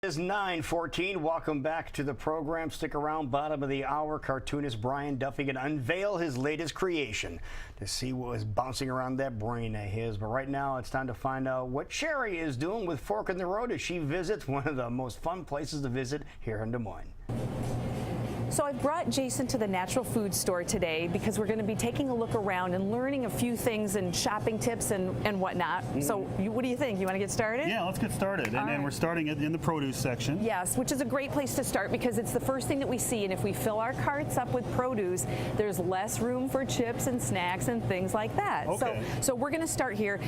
Is 9:14. Welcome back to the program. Stick around. Bottom of the hour, cartoonist Brian Duffy can unveil his latest creation to see what was bouncing around that brain of his. But right now, it's time to find out what Sheree is doing with Fork in the Road as she visits one of the most fun places to visit here in Des Moines. So I've brought Jason to the natural food store today because we're going to be taking a look around and learning a few things and shopping tips and whatnot. So what do you think? You want to get started? Yeah, let's get started. And we're starting in the produce section. Yes, which is a great place to start because it's the first thing that we see. And if we fill our carts up with produce, there's less room for chips and snacks and things like that. Okay. So we're going to start here.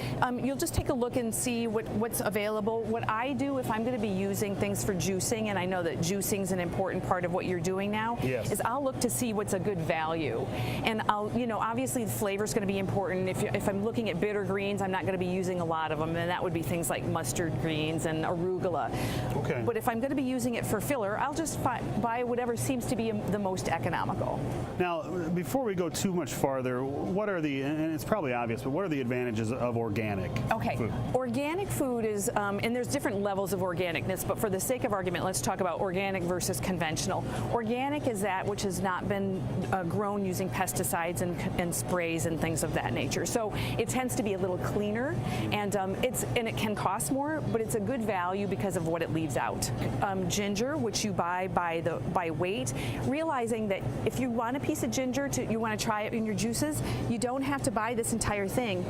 You'll just take a look and see what's available. What I do if I'm going to be using things for juicing, and I know that juicing is an important part of what you're doing now, yes, is I'll look to see what's a good value. And I'll, obviously the flavor is going to be important. If I'm looking at bitter greens, I'm not going to be using a lot of them, and that would be things like mustard greens and arugula. Okay. But if I'm going to be using it for filler, I'll just buy whatever seems to be the most economical. Now, before we go too much farther, what are the, and it's probably obvious, but what are the advantages of organic food? Organic food is, and there's different levels of organicness, but for the sake of argument, let's talk about organic versus conventional. Organic is that which has not been grown using pesticides and sprays and things of that nature. So it tends to be a little cleaner, and it can cost more, but it's a good value because of what it leaves out. Ginger, which you buy by weight, realizing that if you want a piece of ginger, you want to try it in your juices, you don't have to buy this entire thing.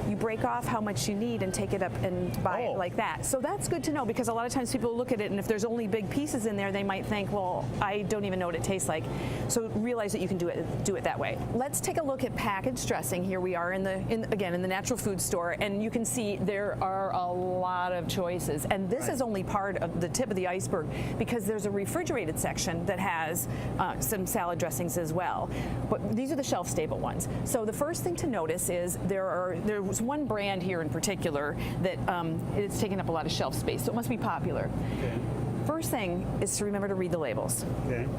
You break off how much you need and take it up and buy it like that. So that's good to know because a lot of times people look at it and if there's only big pieces in there, they might think, well, I don't even know what it tastes like. So realize that you can do it that way. Let's take a look at packaged dressing. Here we are in the natural food store, and you can see there are a lot of choices. And this is only part of the tip of the iceberg because there's a refrigerated section that has some salad dressings as well. But these are the shelf-stable ones. So the first thing to notice is there was one brand here in particular that it's taking up a lot of shelf space, so it must be popular. Okay. First thing is to remember to read the labels.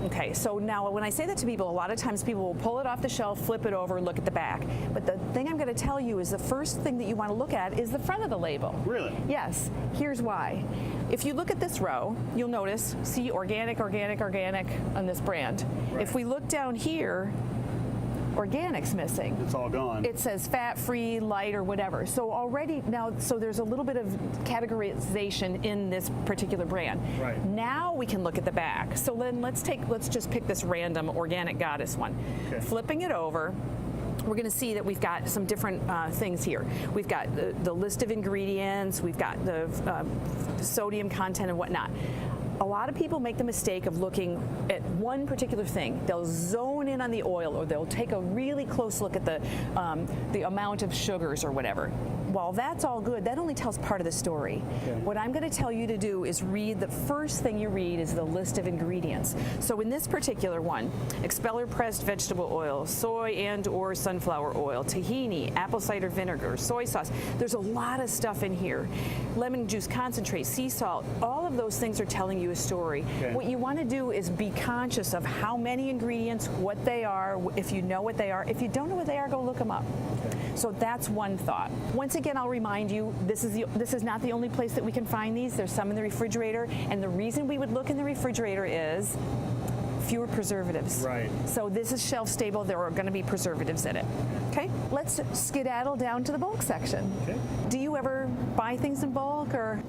Okay, so now when I say that to people, a lot of times people will pull it off the shelf, flip it over, look at the back. But the thing I'm going to tell you is the first thing that you want to look at is the front of the label. Really? Yes. Here's why. If you look at this row, you'll notice, see organic, organic, organic on this brand. Right. If we look down here, organic's missing. It's all gone. It says fat-free, light, or whatever. So already now, so there's a little bit of categorization in this particular brand. Right. Now we can look at the back. So then let's just pick this random organic goddess one. Okay. Flipping it over, we're going to see that we've got some different things here. We've got the list of ingredients, we've got the sodium content and whatnot. A lot of people make the mistake of looking at one particular thing. They'll zone in on the oil, or they'll take a really close look at the amount of sugars or whatever. While that's all good, that only tells part of the story. Okay. What I'm going to tell you to do is read, the first thing you read is the list of ingredients. So in this particular one, expeller pressed vegetable oil, soy and or sunflower oil, tahini, apple cider vinegar, soy sauce. There's a lot of stuff in here. Lemon juice concentrate, sea salt, all of those things are telling you a story. Okay. What you want to do is be conscious of how many ingredients, what they are, if you know what they are. If you don't know what they are, go look them up. Okay. So that's one thought. Once again, I'll remind you, this is not the only place that we can find these. There's some in the refrigerator, and the reason we would look in the refrigerator is fewer preservatives. Right. So this is shelf stable. There are going to be preservatives in it. Okay. Let's skedaddle down to the bulk section. Okay. Do you ever buy things in bulk, or?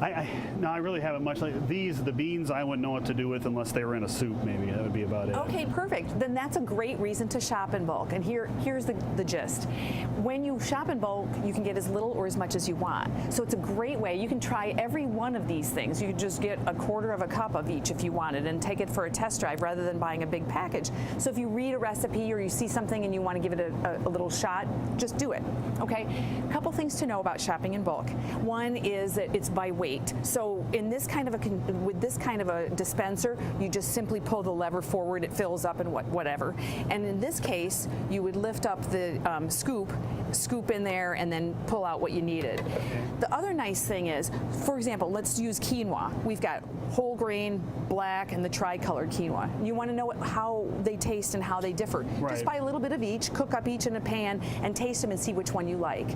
No, I really haven't much. Like these, the beans, I wouldn't know what to do with unless they were in a soup. Maybe that would be about it. Okay, perfect. Then that's a great reason to shop in bulk. And here's the gist. When you shop in bulk, you can get as little or as much as you want. So it's a great way. You can try every one of these things. You can just get a quarter of a cup of each if you wanted, and take it for a test drive rather than buying a big package. So if you read a recipe or you see something and you want to give it a little shot, just do it. Okay. A couple things to know about shopping in bulk. One is that it's by weight. So in this kind of with this kind of a dispenser, you just simply pull the lever forward, it fills up and whatever. And in this case, you would lift up the scoop in there, and then pull out what you needed. Okay. The other nice thing is, for example, let's use quinoa. We've got whole grain, black, and the tri-colored quinoa. You want to know how they taste and how they differ. Right. Just buy a little bit of each, cook up each in a pan, and taste them and see which one you like.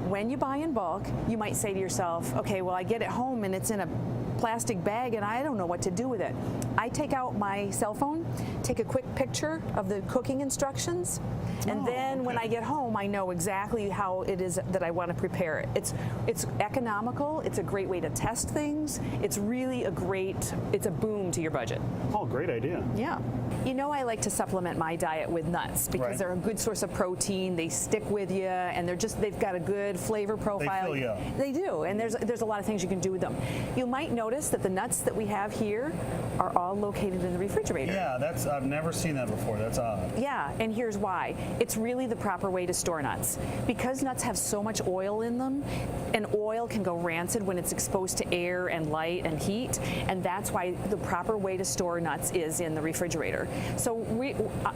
When you buy in bulk, you might say to yourself, okay, well, I get it home and it's in a plastic bag and I don't know what to do with it. I take out my cell phone, take a quick picture of the cooking instructions, and then when I get home, I know exactly how it is that I want to prepare it. It's economical. It's a great way to test things. It's really it's a boom to your budget. Oh, great idea. Yeah. You know, I like to supplement my diet with nuts because they're a good source of protein. They stick with you, and they've got a good flavor profile. They fill you up. They do, and there's a lot of things you can do with them. You might notice that the nuts that we have here are all located in the refrigerator. Yeah, I've never seen that before. That's odd. Yeah, and here's why. It's really the proper way to store nuts. Because nuts have so much oil in them, and oil can go rancid when it's exposed to air and light and heat, and that's why the proper way to store nuts is in the refrigerator. So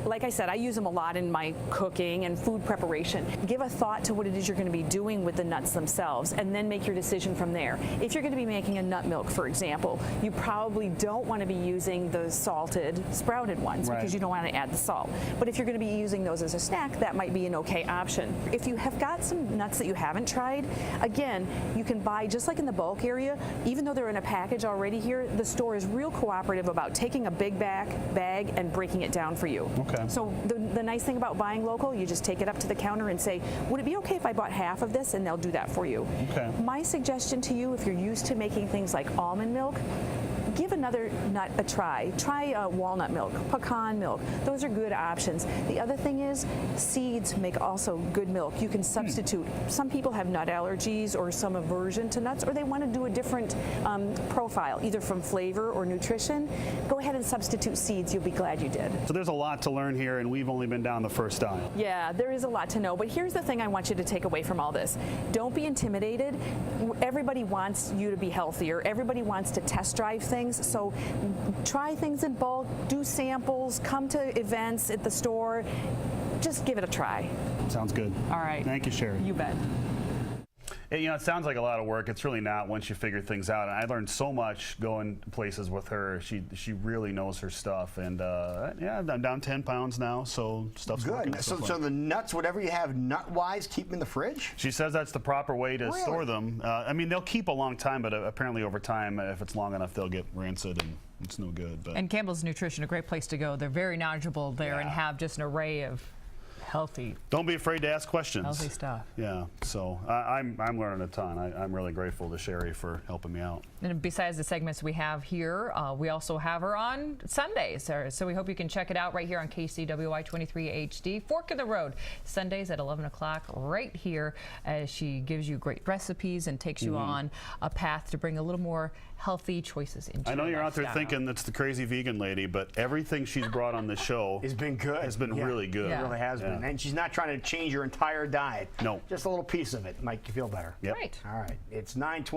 like I said, I use them a lot in my cooking and food preparation. Give a thought to what it is you're going to be doing with the nuts themselves, and then make your decision from there. If you're going to be making a nut milk, for example, you probably don't want to be using the salted, sprouted ones because you don't want to add the salt. But if you're going to be using those as a snack, that might be an okay option. If you have got some nuts that you haven't tried, again, you can buy, just like in the bulk area, even though they're in a package already here, the store is real cooperative about taking a big bag and breaking it down for you. Okay. So the nice thing about buying local, you just take it up to the counter and say, would it be okay if I bought half of this? And they'll do that for you. Okay. My suggestion to you, if you're used to making things like almond milk, give another nut a try. Try walnut milk, pecan milk. Those are good options. The other thing is seeds make also good milk. You can substitute. Some people have nut allergies or some aversion to nuts, or they want to do a different profile, either from flavor or nutrition. Go ahead and substitute seeds. You'll be glad you did. So there's a lot to learn here, and we've only been down the first aisle. Yeah, there is a lot to know, but here's the thing I want you to take away from all this. Don't be intimidated. Everybody wants you to be healthier. Everybody wants to test drive things. So try things in bulk, do samples, come to events at the store. Just give it a try. Sounds good. All right. Thank you, Sheree. You bet. It sounds like a lot of work. It's really not once you figure things out. And I learned so much going places with her. She really knows her stuff. And yeah, I'm down 10 pounds now, so stuff's working. Good. So the nuts, whatever you have nut-wise, keep them in the fridge? She says that's the proper way to Really? store them. I mean, they'll keep a long time, but apparently over time, if it's long enough, they'll get rancid and it's no good. But And Campbell's Nutrition, a great place to go. They're very knowledgeable there and have just an array of healthy don't be afraid to ask questions. stuff. Yeah, so I'm learning a ton. I'm really grateful to Sheree for helping me out. And besides the segments we have here, we also have her on Sundays. So we hope you can check it out right here on KCWI 23 HD. Fork in the Road, Sundays at 11 o'clock right here, as she gives you great recipes and takes you on a path to bring a little more healthy choices into I know your you're out there lifestyle. thinking that's the crazy vegan lady, but everything she's brought on the show Has been good. has been really good. It really has been. And she's not trying to change your entire diet. No. Just a little piece of it might make you feel better. Yep. Right. All right. It's 9:20.